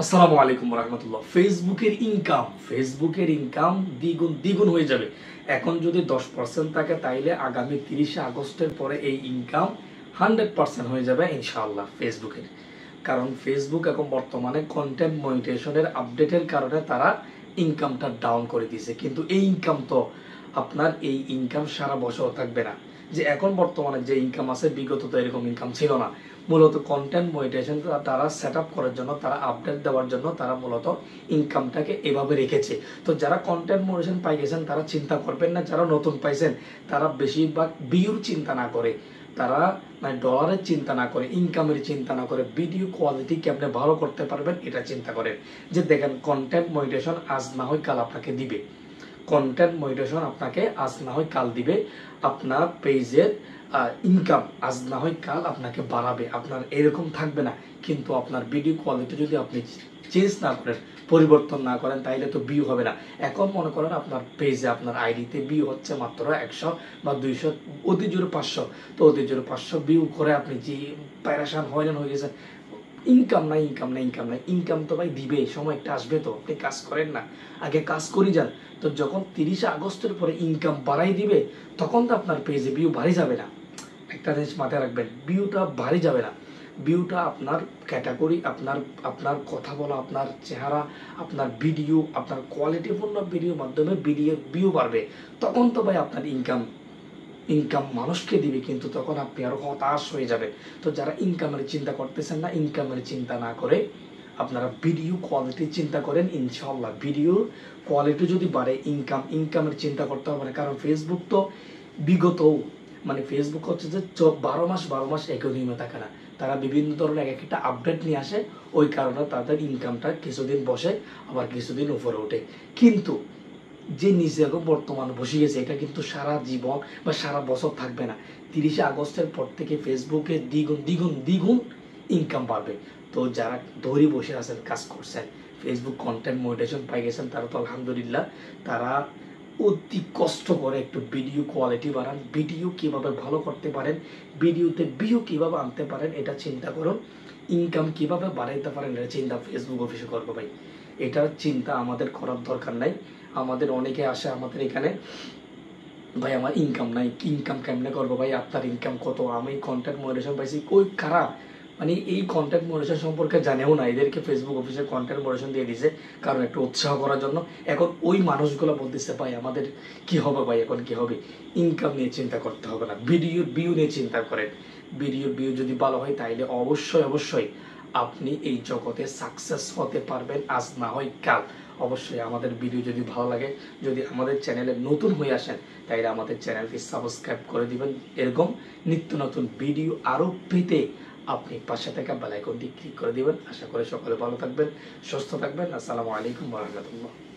আসসালামু আলাইকুম রহমতুল্লাহ। ফেসবুকের ইনকাম দ্বিগুণ হয়ে যাবে। এখন যদি 10% থাকে তাইলে আগামী 30 আগস্টের পরে এই ইনকাম 100% হয়ে যাবে ইনশাআল্লাহ ফেসবুকের। কারণ ফেসবুক এখন বর্তমানে কন্টেন্ট মনিটাইজেশনের আপডেটের কারণে তারা ইনকামটা ডাউন করে দিয়েছে, কিন্তু এই ইনকাম সারা বছর থাকবে না। যে এখন বর্তমানে যে ইনকাম আছে, বিগত তো এরকম ইনকাম ছিল না। মূলত কন্টেন্ট মনিটাইজেশন তারা সেট আপ করার জন্য, তারা আপডেট দেওয়ার জন্য তারা মূলত ইনকামটাকে এভাবে রেখেছে। তো যারা কন্টেন্ট মনিটাইজেশন পাই গেছেন তারা চিন্তা করবেন না, যারা নতুন পাইছেন তারা বেশিরভাগ ভিউর চিন্তা না করে, তারা মানে ডলারের চিন্তা না করে, ইনকামের চিন্তা না করে, ভিডিও কোয়ালিটি কেমনে ভালো করতে পারবেন এটা চিন্তা করেন। যে দেখেন, কন্টেন্ট মনিটাইজেশন আজ না হয় কাল আপনাকে দিবে, কন্টেন্ট মনিটাইজেশন আপনাকে আজ না হয় কাল দিবে, আপনার পেজের ইনকাম আজ না হয় কাল আপনাকে বাড়াবে, আপনার এরকম থাকবে না। কিন্তু আপনার ভিডিও কোয়ালিটি যদি আপনি চেঞ্জ না করেন, পরিবর্তন না করেন, তাইলে তো ভিউ হবে না। এখন মনে করেন আপনার পেজে, আপনার আইডিতে ভিউ হচ্ছে মাত্র 100 বা 200, অতি জোরে 500। তো অতি জোরে 500 ভিউ করে আপনি যে প্যারেশান হয়ে গেছেন, ইনকাম নাই। ইনকাম তো ভাই দিবে, সময় একটা আসবে। তো আপনি কাজ করেন না, আগে কাজ করি যান। তো যখন 30 আগস্টের পরে ইনকাম বাড়াই দিবে, তখন তো আপনার পেজে ভিউ বাড়ি যাবে না। একটা জিনিস মাথায় রাখবেন, ভিউটা বাড়ি যাবে না। ভিউটা আপনার ক্যাটাগরি, আপনার কথা বলা, আপনার চেহারা, আপনার ভিডিও, আপনার কোয়ালিটিপূর্ণ ভিডিওর মাধ্যমে ভিউ বাড়বে। তখন তো ভাই আপনার ইনকাম মানুষকে দিবে, কিন্তু তখন আপনি আরো হতাশ হয়ে যাবেন। তো যারা ইনকামের চিন্তা করতেছেন না, ইনকামের চিন্তা না করে আপনারা ভিডিও কোয়ালিটির চিন্তা করেন। ইনশাআল্লাহ ভিডিও কোয়ালিটি যদি বাড়ে, ইনকামের চিন্তা করতে হবে না। কারণ ফেসবুক তো বিগত ফেসবুক হচ্ছে যে 12 মাস একই নিয়মে থাকে না, তারা বিভিন্ন ধরনের এক একটা আপডেট নিয়ে আসে। ওই কারণে তাদের ইনকামটা কিছুদিন বসে, আবার কিছুদিন উপরে ওঠে। কিন্তু যে নিচে এখন বর্তমানে বসে গেছে, এটা কিন্তু সারা জীবন বা সারা বছর থাকবে না। 30 আগস্টের পর থেকে ফেসবুকে দ্বিগুণ ইনকাম পাবে। তো যারা ধরে বসে আছেন, কাজ করছেন, ফেসবুক কন্টেন্ট মনিটাইজেশন পাই গেছেন, তারা তো আলহামদুলিল্লাহ। তারা অতি কষ্ট করে একটু ভিডিও কোয়ালিটি বাড়ান, ভিডিও কিভাবে ভালো করতে পারেন, ভিডিওতে ভিউ কিভাবে আনতে পারেন এটা চিন্তা করুন। ইনকাম কিভাবে বাড়াইতে পারেন এটা চিন্তা ফেসবুক অফিসে করবো ভাই। এটার চিন্তা আমাদের করার দরকার নাই। আমাদের অনেকে আসে আমাদের এখানে, ভাই আমার ইনকাম নাই, ইনকাম কেমনে করবো ভাই, আপনার ইনকাম কত, আমি কন্টেন্ট মনিটাইজেশন পাইছি। কই কারা এই কন্টেন্ট মনিটাইজেশন সম্পর্কে জানেও না, এদেরকে ফেসবুক অফিসে কন্টেন্ট মনিটাইজেশন দিয়ে দিছে কারণ একটু উৎসাহ করার জন্য। এখন ওই মানুষগুলো বলতেছে ভাই আমাদের কি হবে, ভাই এখন কি হবে, ইনকাম নিয়ে চিন্তা করতে হবে না, ভিডিওর ভিউ নিয়ে চিন্তা করেন। ভিডিওর ভিউ যদি ভালো হয় তাইলে অবশ্যই আপনি এই জগতে সাকসেস হতে পারবেন, আজ না হয় কাল। অবশ্যই আমাদের ভিডিও যদি ভালো লাগে, যদি আমাদের চ্যানেলে নতুন হয়ে আসেন, তাইলে আমাদের চ্যানেলটি সাবস্ক্রাইব করে দিবেন। এরকম নিত্য নতুন ভিডিও আরও পেতে আপনি পাশে থাকা বেল আইকনটি ক্লিক করে দিবেন। আশা করি সকলে ভালো থাকবেন, সুস্থ থাকবেন। আসসালামু আলাইকুম ওয়া রাহমাতুল্লাহ।